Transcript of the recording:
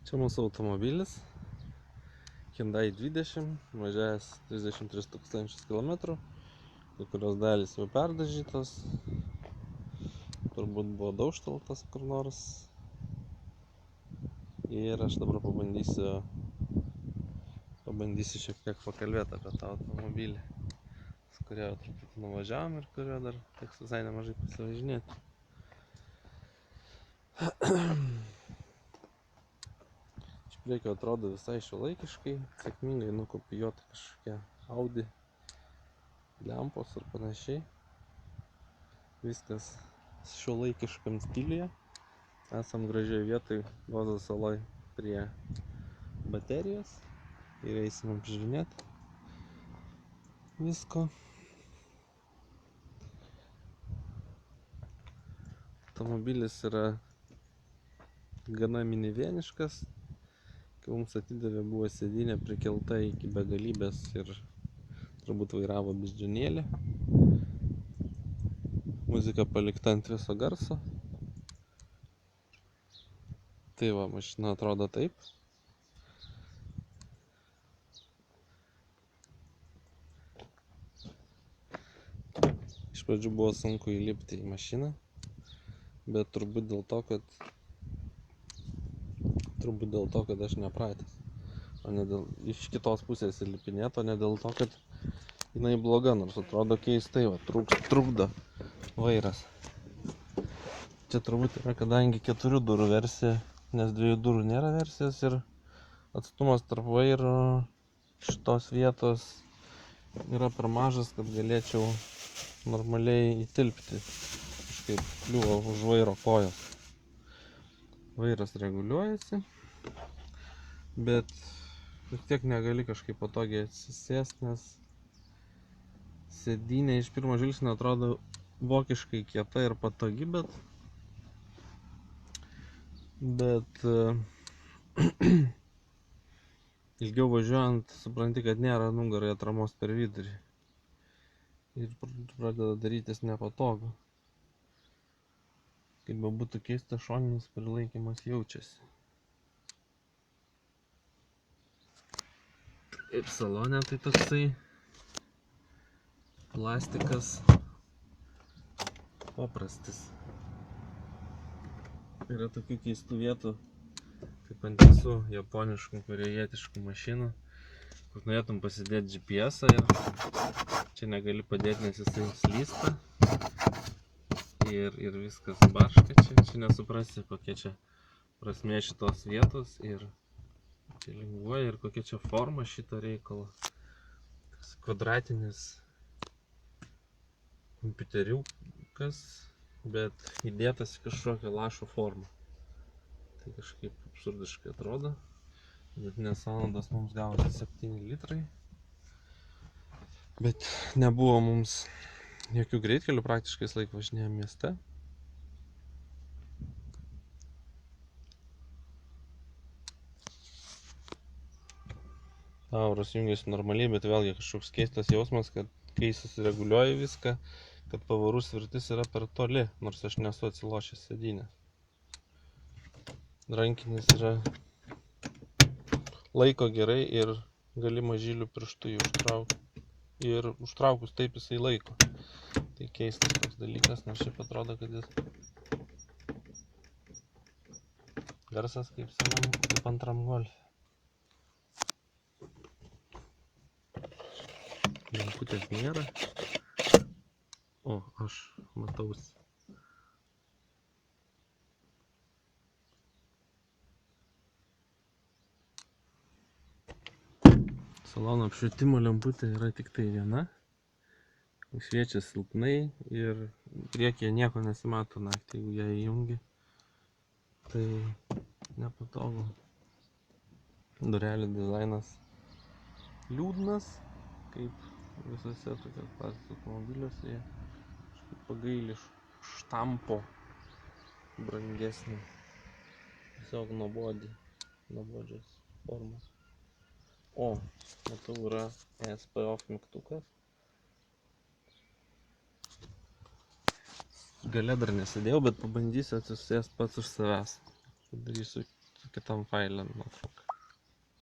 Čia mūsų automobilis Hyundai 20, važiavęs 33 000 km, kai kurios dalys jau perdažytos, turbūt buvo daužteltas kur nors. Ir aš dabar pabandysiu šiek tiek pakalbėti apie tą automobilį, su kurio truputį nuvažiavom ir kurio dar teks visai nemažai pasivažinėti. Iš priekio atrodo visai šiuolaikiškai, sėkmingai nukopijuota kažkokia Audi lempos ir panašiai. Viskas šiuolaikiškam stiliuje. Esam gražioje vietoj Gozo saloj prie baterijos ir eisim apžiūrinėti visko. Automobilis yra gana minivieniškas. Kai mums atidavė, buvo sėdynė prikelta iki begalybės ir turbūt vairavo beždžionėlė. Muzika palikta ant viso garso. Tai va, mašina atrodo taip. Iš pradžių buvo sunku įlipti į mašiną, bet turbūt dėl to, kad aš nepratęs. O ne dėl iš kitos pusės įlipinėti, o ne dėl to, kad jinai bloga, nors atrodo keistai, va, trukdo vairas. Čia turbūt yra, kadangi 4 durų versija, nes 2 durų nėra versijos ir atstumas tarp vairo šitos vietos yra per mažas, kad galėčiau normaliai įtilpti. Kažkaip kliuvo už vairo kojos. Vairas reguliuojasi, bet vis tiek negali kažkaip patogiai atsisėsti, nes sėdynė iš pirmo žvilgsnio atrodo vokiškai kieta ir patogi, bet ilgiau važiuojant supranti, kad nėra nugarai atramos per vidurį ir pradeda darytis nepatogu. Kaip bebūtų keista, šoninis prilaikymas jaučiasi. Ir salone tai toksai plastikas paprastas. Yra tokių keistų vietų, kaip ant visų japoniškų, korėjietiškų mašinų, kur norėtum pasidėti GPS-ą ir čia negali padėti, nes jisai slysta ir viskas barška čia nesuprasi, kokia čia prasmė šitos vietos ir čia linguoja ir kokia čia forma šito reikalo. Toks kvadratinis kompiuteriukas, bet įdėtas į kažkokią lašo formą. Tai kažkaip absurdiškai atrodo. Vidutinės sąnaudos mums gavosi 7 litrai. Bet nebuvo mums jokių greitkelių, praktiškai laik važinėjom mieste. Auros jungiasi normaliai, bet vėlgi kažkoks keistas jausmas, kad kai susireguliuoji viską, kad pavarų svirtis yra per toli, nors aš nesu atsilošęs sėdynę. Rankinis yra laiko gerai ir gali mažylių pirštų ir užtraukus taip jisai laiko. Tai keistas toks dalykas, nes šiaip atrodo, kad jis garsas kaip antram golfe. Lemputės nėra. O, aš matausi. Salono apšvietimo lemputė yra tik tai viena. Šviečia silpnai ir priekyje nieko nesimato naktį, jeigu ją įjungi. Tai nepatogu. Durelių dizainas liūdnas, kaip visose tokios klasės automobiliuose. Jie pagaili štampo brangesnį. Tiesiog nuobodžios formos. O, matau, yra ESP off mygtukas. Gale dar nesėdėjau, bet pabandysiu atsisėsti pats už savęs. Darysiu kitam failė nuotrauką.